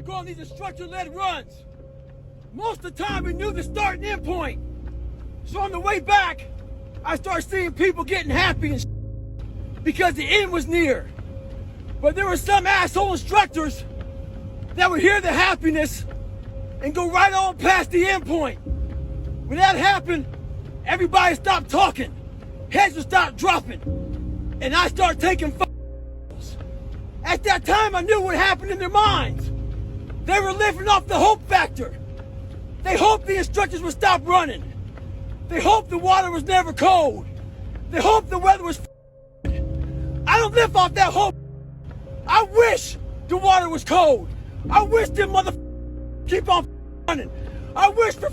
go on these instructor-led runs. Most of the time we knew the start and end point. So on the way back, I started seeing people getting happy and because the end was near. But there were some asshole instructors that would hear the happiness and go right on past the end point. When that happened, everybody stopped talking. Heads would stop dropping. And I started taking photos. At that time, I knew what happened in their minds. They were living off the hope factor. They hoped the instructors would stop running. They hoped the water was never cold. They hoped the weather was I don't live off that hope. I wish the water was cold. I wish them motherfuckers keep on running. I wish for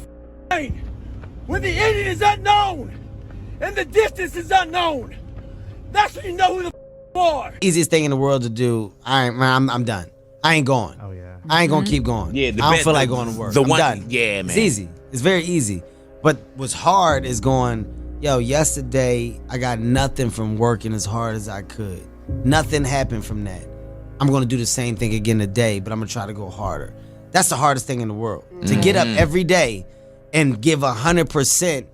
rain. When the ending is unknown and the distance is unknown, that's when you know who the are. Easiest thing in the world to do. I'm done. I ain't going. Oh yeah. I ain't gonna keep going. Yeah, I don't feel like going to work. I'm done. Yeah, man. It's easy. It's very easy. But what's hard is going, yo, yesterday I got nothing from working as hard as I could. Nothing happened from that. I'm gonna do the same thing again today, but I'm gonna try to go harder. That's the hardest thing in the world. To get up every day and give 100%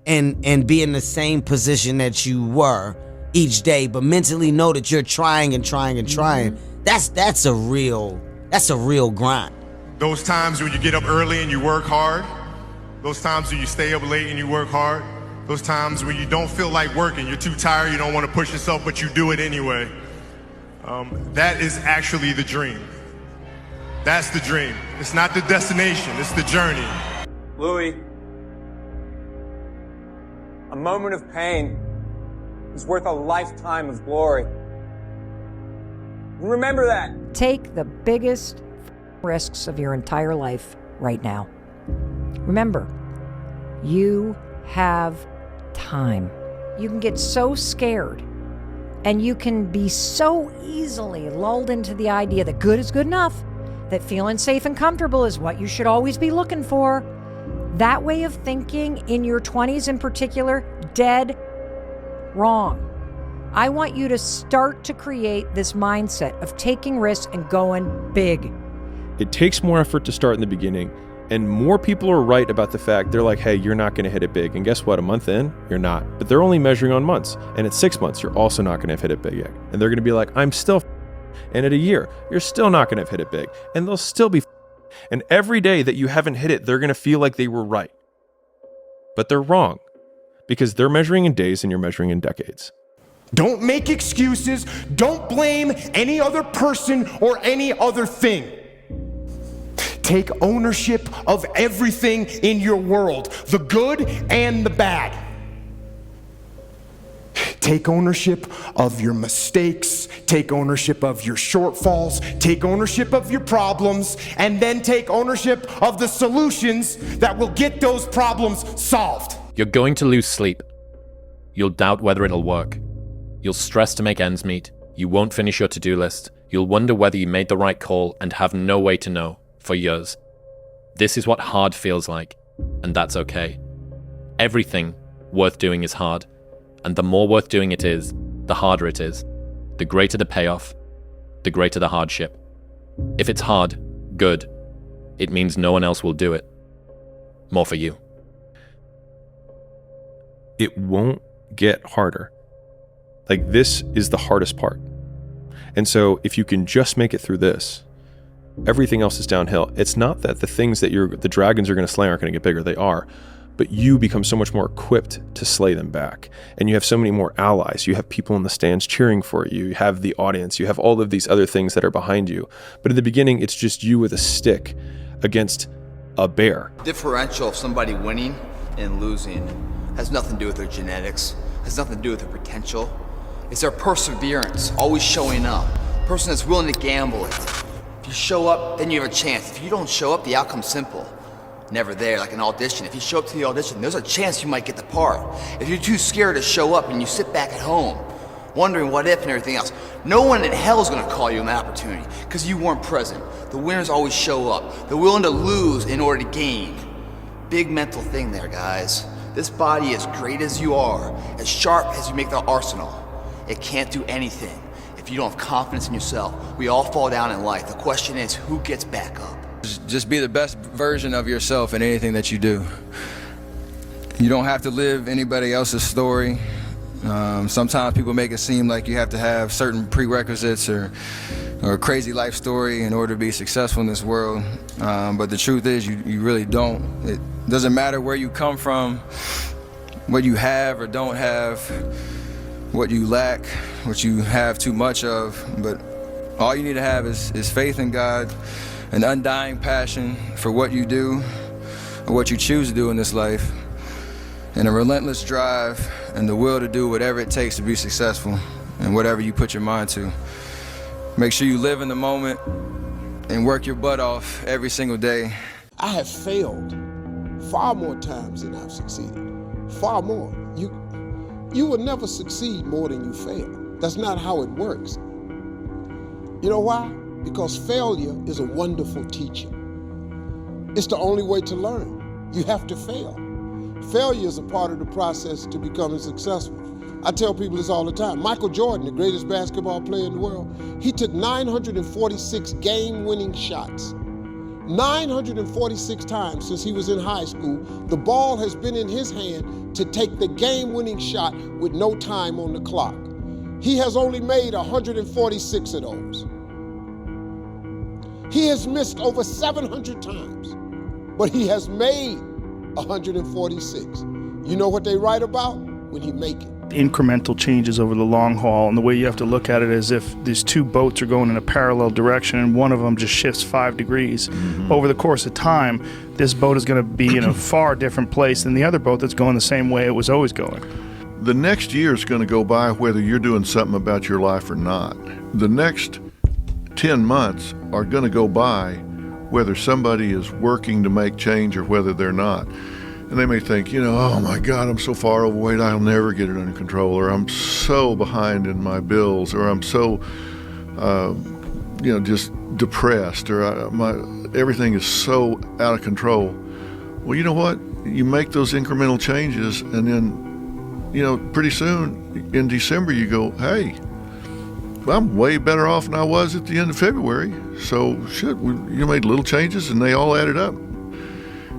and be in the same position that you were each day, but mentally know that you're trying and trying and trying. That's a real grind. Those times when you get up early and you work hard, those times when you stay up late and you work hard, those times when you don't feel like working, you're too tired, you don't want to push yourself, but you do it anyway. That is actually the dream. That's the dream. It's not the destination, it's the journey. Louis, a moment of pain is worth a lifetime of glory. Remember that. Take the biggest risks of your entire life right now. Remember, you have time. You can get so scared and you can be so easily lulled into the idea that good is good enough, that feeling safe and comfortable is what you should always be looking for. That way of thinking in your 20s in particular, dead wrong. I want you to start to create this mindset of taking risks and going big. It takes more effort to start in the beginning, and more people are right about the fact they're like, hey, you're not going to hit it big. And guess what? A month in, you're not. But they're only measuring on months. And at 6 months, you're also not going to have hit it big yet. And they're going to be like, I'm still and at a year, you're still not going to have hit it big. And they'll still be and every day that you haven't hit it, they're going to feel like they were right. But they're wrong because they're measuring in days and you're measuring in decades. Don't make excuses. Don't blame any other person or any other thing. Take ownership of everything in your world, the good and the bad. Take ownership of your mistakes, take ownership of your shortfalls, take ownership of your problems, and then take ownership of the solutions that will get those problems solved. You're going to lose sleep. You'll doubt whether it'll work. You'll stress to make ends meet. You won't finish your to-do list. You'll wonder whether you made the right call and have no way to know for years. This is what hard feels like, and that's okay. Everything worth doing is hard, and the more worth doing it is, the harder it is. The greater the payoff, the greater the hardship. If it's hard, good. It means no one else will do it. More for you. It won't get harder. Like, this is the hardest part. And so if you can just make it through this, everything else is downhill. It's not that the things that the dragons are going to slay aren't going to get bigger. They are. But you become so much more equipped to slay them back. And you have so many more allies. You have people in the stands cheering for you. You have the audience. You have all of these other things that are behind you. But in the beginning, it's just you with a stick against a bear. Differential of somebody winning and losing has nothing to do with their genetics, has nothing to do with their potential. It's their perseverance, always showing up. A person that's willing to gamble it. If you show up, then you have a chance. If you don't show up, the outcome's simple. Never there, like an audition. If you show up to the audition, there's a chance you might get the part. If you're too scared to show up and you sit back at home, wondering what if and everything else, no one in hell is gonna call you an opportunity because you weren't present. The winners always show up. They're willing to lose in order to gain. Big mental thing there, guys. This body, as great as you are, as sharp as you make the arsenal, it can't do anything if if you don't have confidence in yourself. We all fall down in life. The question is, who gets back up? Just be the best version of yourself in anything that you do. You don't have to live anybody else's story. Sometimes people make it seem like you have to have certain prerequisites or a crazy life story in order to be successful in this world. But the truth is, you really don't. It doesn't matter where you come from, what you have or don't have, what you lack, what you have too much of. But all you need to have is faith in God, an undying passion for what you do or what you choose to do in this life, and a relentless drive and the will to do whatever it takes to be successful and whatever you put your mind to. Make sure you live in the moment and work your butt off every single day. I have failed far more times than I've succeeded. Far more. You will never succeed more than you fail. That's not how it works. You know why? Because failure is a wonderful teacher. It's the only way to learn. You have to fail. Failure is a part of the process to becoming successful. I tell people this all the time. Michael Jordan, the greatest basketball player in the world, he took 946 game-winning shots. 946 times since he was in high school, the ball has been in his hand to take the game-winning shot with no time on the clock. He has only made 146 of those. He has missed over 700 times, but he has made 146. You know what they write about? When he make it. Incremental changes over the long haul, and the way you have to look at it is if these two boats are going in a parallel direction and one of them just shifts 5 degrees over the course of time, this boat is going to be in a far different place than the other boat that's going the same way it was always going. The next year is going to go by whether you're doing something about your life or not. The next 10 months are going to go by whether somebody is working to make change or whether they're not. And they may think, oh my God, I'm so far overweight, I'll never get it under control, or I'm so behind in my bills, or I'm so, just depressed, or everything is so out of control. Well, you know what? You make those incremental changes, and then, pretty soon in December you go, hey, I'm way better off than I was at the end of February. So you made little changes and they all added up.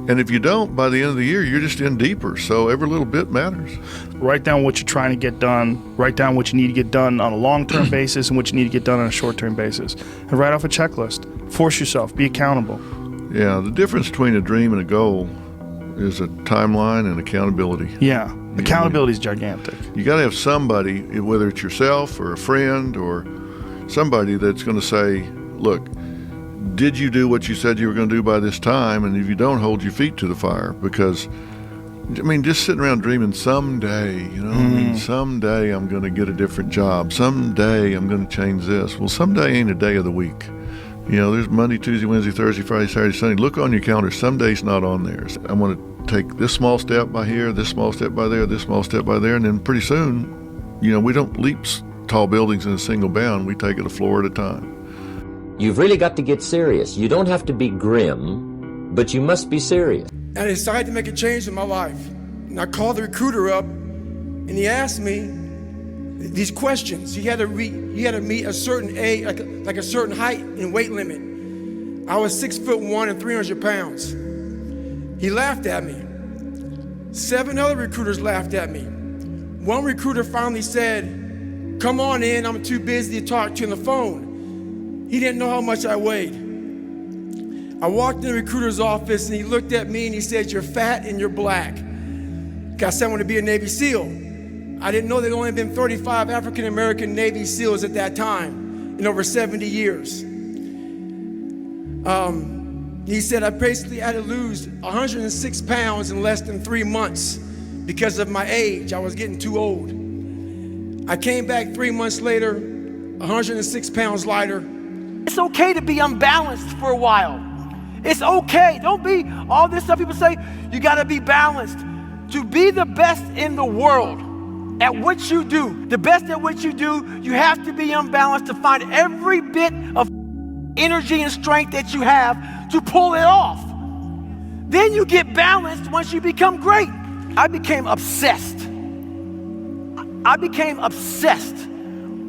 And if you don't, by the end of the year, you're just in deeper. So every little bit matters. Write down what you're trying to get done. Write down what you need to get done on a long-term basis and what you need to get done on a short-term basis. And write off a checklist. Force yourself. Be accountable. Yeah, the difference between a dream and a goal is a timeline and accountability. Yeah, accountability is gigantic. You got to have somebody, whether it's yourself or a friend or somebody that's going to say, look, did you do what you said you were going to do by this time? And if you don't, hold your feet to the fire. Because, just sitting around dreaming someday, someday I'm going to get a different job. Someday I'm going to change this. Well, someday ain't a day of the week. There's Monday, Tuesday, Wednesday, Thursday, Friday, Saturday, Sunday. Look on your calendar. Some days not on there. I'm going to take this small step by here, this small step by there, this small step by there. And then pretty soon, we don't leap tall buildings in a single bound. We take it a floor at a time. You've really got to get serious. You don't have to be grim, but you must be serious. And I decided to make a change in my life. And I called the recruiter up, and he asked me these questions. He had to meet a certain age, like a certain height and weight limit. I was 6'1" and 300 pounds. He laughed at me. 7 other recruiters laughed at me. One recruiter finally said, "Come on in, I'm too busy to talk to you on the phone." He didn't know how much I weighed. I walked in the recruiter's office and he looked at me and he said, "You're fat and you're black." I said I want to be a Navy SEAL. I didn't know there'd only been 35 African-American Navy SEALs at that time in over 70 years. He said I basically had to lose 106 pounds in less than 3 months because of my age. I was getting too old. I came back 3 months later, 106 pounds lighter. It's okay to be unbalanced for a while. It's okay. Don't be all this stuff people say. You got to be balanced. To be the best in the world at what you do, the best at what you do, you have to be unbalanced to find every bit of energy and strength that you have to pull it off. Then you get balanced once you become great. I became obsessed. I became obsessed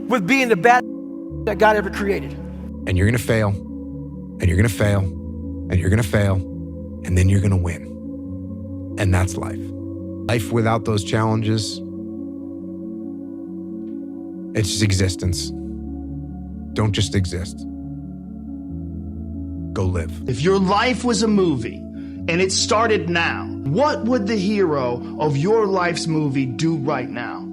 with being the best that God ever created. And you're gonna fail, and you're gonna fail, and you're gonna fail, and then you're gonna win. And that's life. Life without those challenges, it's just existence. Don't just exist. Go live. If your life was a movie and it started now, what would the hero of your life's movie do right now?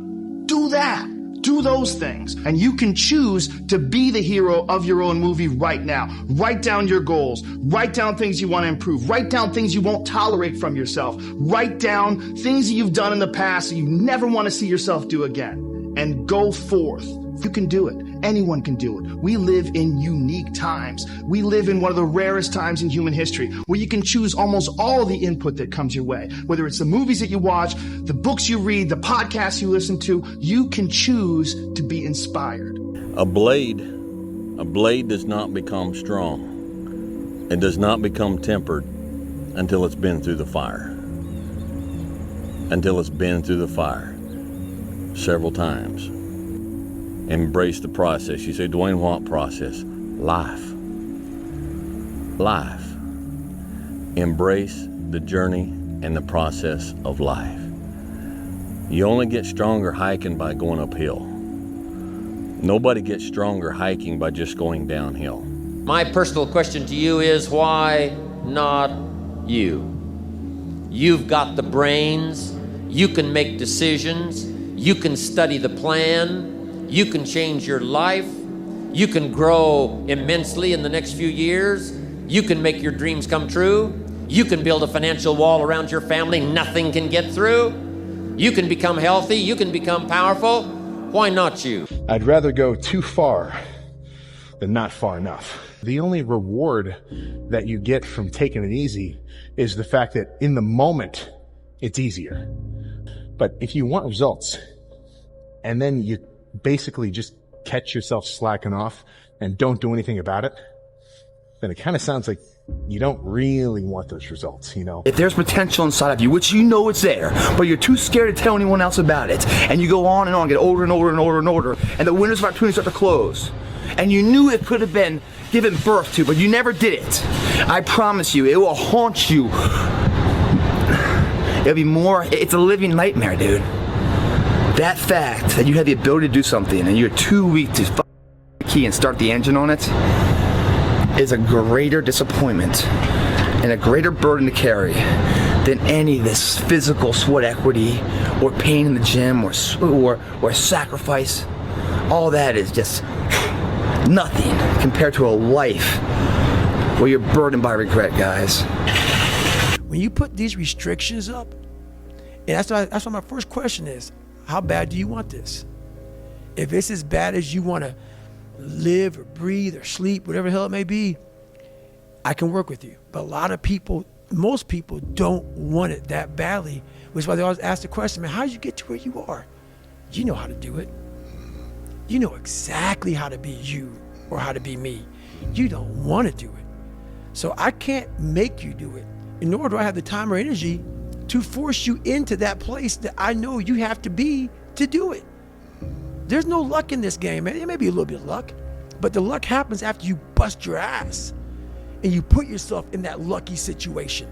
Do that. Do those things. And you can choose to be the hero of your own movie right now. Write down your goals. Write down things you want to improve. Write down things you won't tolerate from yourself. Write down things that you've done in the past that you never want to see yourself do again. And go forth. You can do it. Anyone can do it. We live in unique times. We live in one of the rarest times in human history where you can choose almost all the input that comes your way. Whether it's the movies that you watch, the books you read, the podcasts you listen to, you can choose to be inspired. A blade does not become strong. It does not become tempered until it's been through the fire. Until it's been through the fire several times. Embrace the process. You say, Dwayne, what process? Life. Life. Embrace the journey and the process of life. You only get stronger hiking by going uphill. Nobody gets stronger hiking by just going downhill. My personal question to you is, why not you? You've got the brains. You can make decisions. You can study the plan. You can change your life. You can grow immensely in the next few years. You can make your dreams come true. You can build a financial wall around your family nothing can get through. You can become healthy. You can become powerful. Why not you? I'd rather go too far than not far enough. The only reward that you get from taking it easy is the fact that in the moment, it's easier. But if you want results, and then you basically just catch yourself slacking off and don't do anything about it, then it kind of sounds like you don't really want those results, you know? If there's potential inside of you, which you know it's there, but you're too scared to tell anyone else about it, and you go on and on, get older and older and older and older, and the windows of opportunity start to close, and you knew it could have been given birth to, but you never did it, I promise you, it will haunt you. It'll be more, it's a living nightmare, dude. That fact that you have the ability to do something and you're too weak to f*** the key and start the engine on it is a greater disappointment and a greater burden to carry than any of this physical sweat equity or pain in the gym or sacrifice. All that is just nothing compared to a life where you're burdened by regret, guys. When you put these restrictions up, and that's why my first question is, how bad do you want this? If it's as bad as you want to live or breathe or sleep, whatever the hell it may be, I can work with you. But a lot of people, most people don't want it that badly, which is why they always ask the question, man, how did you get to where you are? You know how to do it. You know exactly how to be you or how to be me. You don't want to do it. So I can't make you do it, nor do I have the time or energy to force you into that place that I know you have to be to do it. There's no luck in this game, man. It may be a little bit of luck, but the luck happens after you bust your ass and you put yourself in that lucky situation.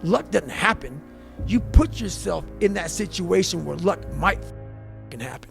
Luck doesn't happen. You put yourself in that situation where luck might happen.